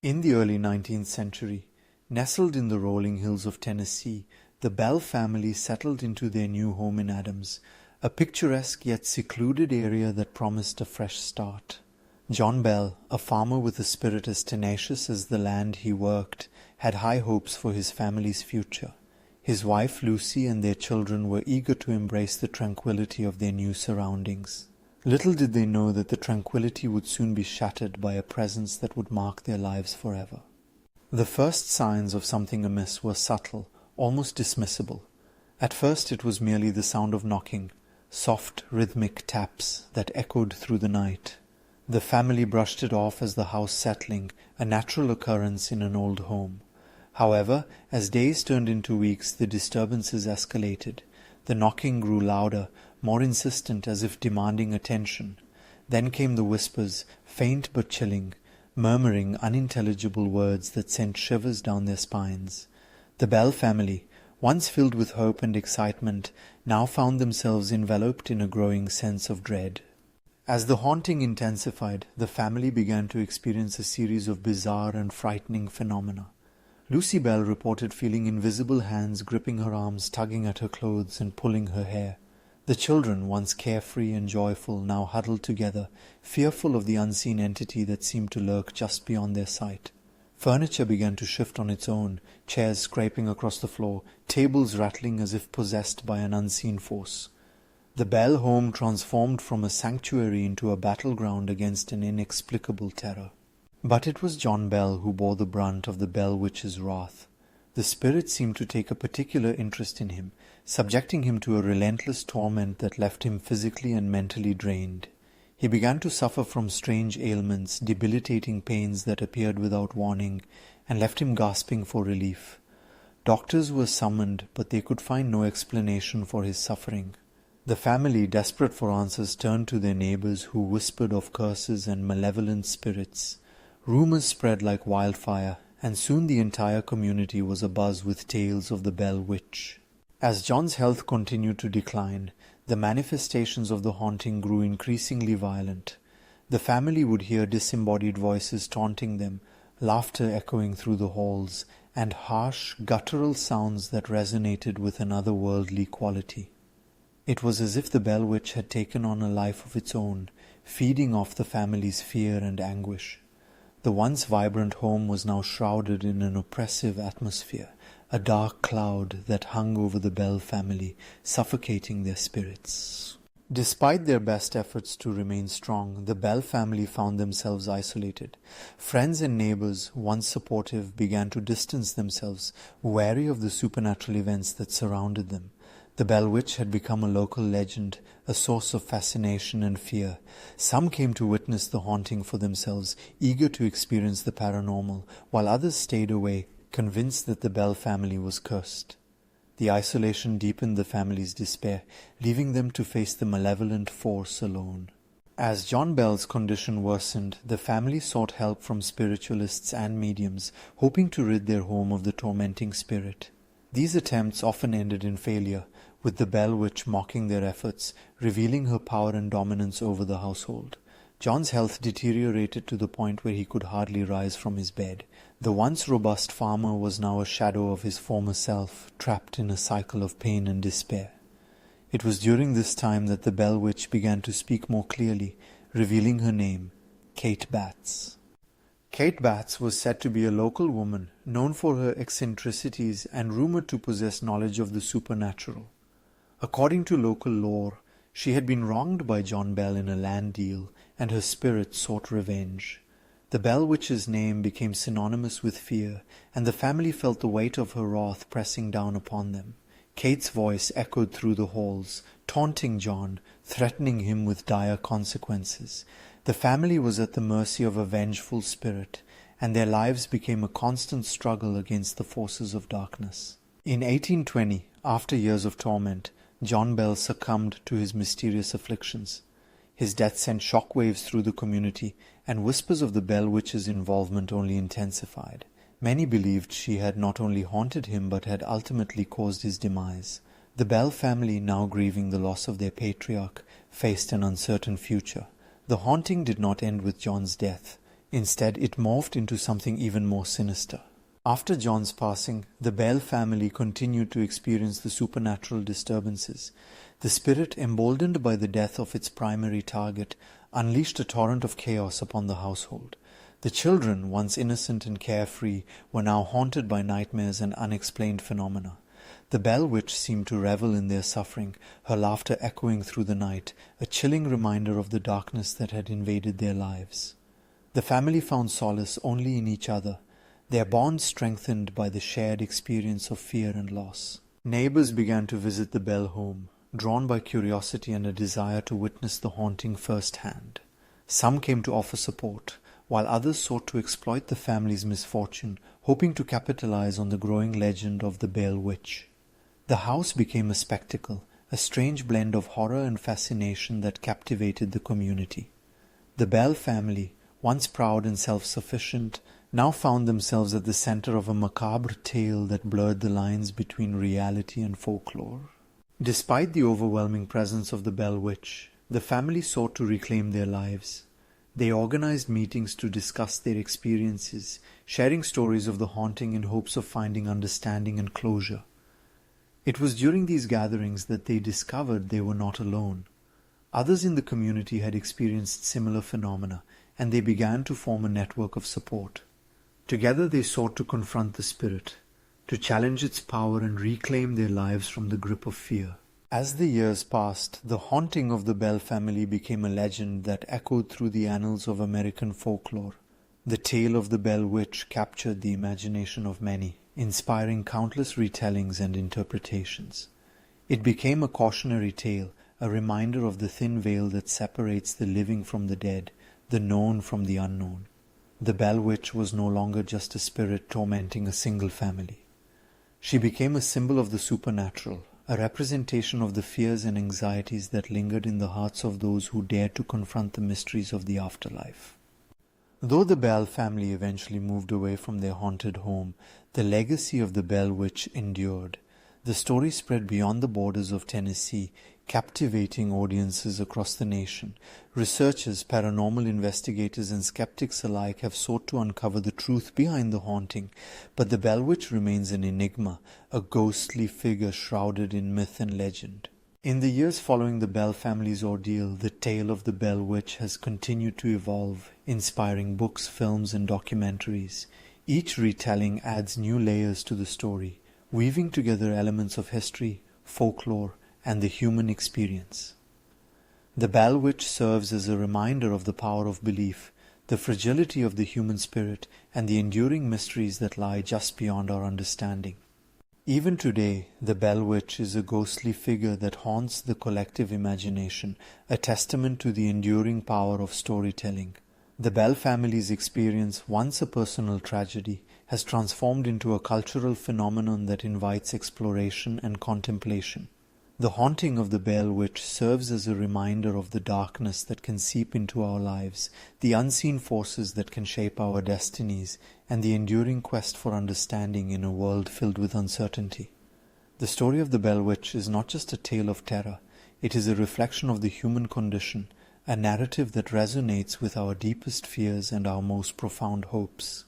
In the early 19th century, nestled in the rolling hills of Tennessee, the Bell family settled into their new home in Adams, a picturesque yet secluded area that promised a fresh start. John Bell, a farmer with a spirit as tenacious as the land he worked, had high hopes for his family's future. His wife Lucy and their children were eager to embrace the tranquility of their new surroundings. Little did they know that the tranquility would soon be shattered by a presence that would mark their lives forever. The first signs of something amiss were subtle, almost dismissible. At first it was merely the sound of knocking, soft, rhythmic taps that echoed through the night. The family brushed it off as the house settling, a natural occurrence in an old home. However, as days turned into weeks, the disturbances escalated. The knocking grew louder, more insistent, as if demanding attention. Then came the whispers, faint but chilling, murmuring unintelligible words that sent shivers down their spines. The Bell family, once filled with hope and excitement, now found themselves enveloped in a growing sense of dread. As the haunting intensified, the family began to experience a series of bizarre and frightening phenomena. Lucy Bell reported feeling invisible hands gripping her arms, tugging at her clothes and pulling her hair. The children, once carefree and joyful, now huddled together, fearful of the unseen entity that seemed to lurk just beyond their sight. Furniture began to shift on its own, chairs scraping across the floor, tables rattling as if possessed by an unseen force. The Bell home transformed from a sanctuary into a battleground against an inexplicable terror. But it was John Bell who bore the brunt of the Bell Witch's wrath. The spirit seemed to take a particular interest in him, subjecting him to a relentless torment that left him physically and mentally drained. He began to suffer from strange ailments, debilitating pains that appeared without warning, and left him gasping for relief. Doctors were summoned, but they could find no explanation for his suffering. The family, desperate for answers, turned to their neighbors who whispered of curses and malevolent spirits. Rumors spread like wildfire, and soon the entire community was abuzz with tales of the Bell Witch. As John's health continued to decline, the manifestations of the haunting grew increasingly violent. The family would hear disembodied voices taunting them, laughter echoing through the halls, and harsh, guttural sounds that resonated with an otherworldly quality. It was as if the Bell Witch had taken on a life of its own, feeding off the family's fear and anguish. The once vibrant home was now shrouded in an oppressive atmosphere, a dark cloud that hung over the Bell family, suffocating their spirits. Despite their best efforts to remain strong, the Bell family found themselves isolated. Friends and neighbors, once supportive, began to distance themselves, wary of the supernatural events that surrounded them. The Bell Witch had become a local legend, a source of fascination and fear. Some came to witness the haunting for themselves, eager to experience the paranormal, while others stayed away, convinced that the Bell family was cursed. The isolation deepened the family's despair, leaving them to face the malevolent force alone. As John Bell's condition worsened, the family sought help from spiritualists and mediums, hoping to rid their home of the tormenting spirit. These attempts often ended in failure, with the Bell Witch mocking their efforts, revealing her power and dominance over the household. John's health deteriorated to the point where he could hardly rise from his bed. The once robust farmer was now a shadow of his former self, trapped in a cycle of pain and despair. It was during this time that the Bell Witch began to speak more clearly, revealing her name, Kate Batts. Kate Batts was said to be a local woman, known for her eccentricities and rumored to possess knowledge of the supernatural. According to local lore, she had been wronged by John Bell in a land deal, and her spirit sought revenge. The Bell Witch's name became synonymous with fear, and the family felt the weight of her wrath pressing down upon them. Kate's voice echoed through the halls, taunting John, threatening him with dire consequences. The family was at the mercy of a vengeful spirit, and their lives became a constant struggle against the forces of darkness. In 1820, after years of torment, John Bell succumbed to his mysterious afflictions. His death sent shockwaves through the community, and whispers of the Bell Witch's involvement only intensified. Many believed she had not only haunted him but had ultimately caused his demise. The Bell family, now grieving the loss of their patriarch, faced an uncertain future. The haunting did not end with John's death. Instead, it morphed into something even more sinister. After John's passing, the Bell family continued to experience the supernatural disturbances. The spirit, emboldened by the death of its primary target, unleashed a torrent of chaos upon the household. The children, once innocent and carefree, were now haunted by nightmares and unexplained phenomena. The Bell Witch seemed to revel in their suffering, her laughter echoing through the night, a chilling reminder of the darkness that had invaded their lives. The family found solace only in each other, their bond strengthened by the shared experience of fear and loss. Neighbors began to visit the Bell home, drawn by curiosity and a desire to witness the haunting firsthand. Some came to offer support, while others sought to exploit the family's misfortune, hoping to capitalize on the growing legend of the Bell Witch. The house became a spectacle, a strange blend of horror and fascination that captivated the community. The Bell family, once proud and self-sufficient, now found themselves at the center of a macabre tale that blurred the lines between reality and folklore. Despite the overwhelming presence of the Bell Witch, the family sought to reclaim their lives. They organized meetings to discuss their experiences, sharing stories of the haunting in hopes of finding understanding and closure. It was during these gatherings that they discovered they were not alone. Others in the community had experienced similar phenomena, and they began to form a network of support. Together they sought to confront the spirit, to challenge its power and reclaim their lives from the grip of fear. As the years passed, the haunting of the Bell family became a legend that echoed through the annals of American folklore. The tale of the Bell Witch captured the imagination of many, inspiring countless retellings and interpretations. It became a cautionary tale, a reminder of the thin veil that separates the living from the dead, the known from the unknown. The Bell Witch was no longer just a spirit tormenting a single family. She became a symbol of the supernatural, a representation of the fears and anxieties that lingered in the hearts of those who dared to confront the mysteries of the afterlife. Though the Bell family eventually moved away from their haunted home, the legacy of the Bell Witch endured. The story spread beyond the borders of Tennessee, captivating audiences across the nation. Researchers, paranormal investigators, and skeptics alike have sought to uncover the truth behind the haunting, but the Bell Witch remains an enigma, a ghostly figure shrouded in myth and legend. In the years following the Bell family's ordeal, the tale of the Bell Witch has continued to evolve, inspiring books, films, and documentaries. Each retelling adds new layers to the story, weaving together elements of history, folklore, and the human experience. The Bell Witch serves as a reminder of the power of belief, the fragility of the human spirit, and the enduring mysteries that lie just beyond our understanding. Even today, the Bell Witch is a ghostly figure that haunts the collective imagination, a testament to the enduring power of storytelling. The Bell family's experience, once a personal tragedy, has transformed into a cultural phenomenon that invites exploration and contemplation. The haunting of the Bell Witch serves as a reminder of the darkness that can seep into our lives, the unseen forces that can shape our destinies, and the enduring quest for understanding in a world filled with uncertainty. The story of the Bell Witch is not just a tale of terror, it is a reflection of the human condition, a narrative that resonates with our deepest fears and our most profound hopes.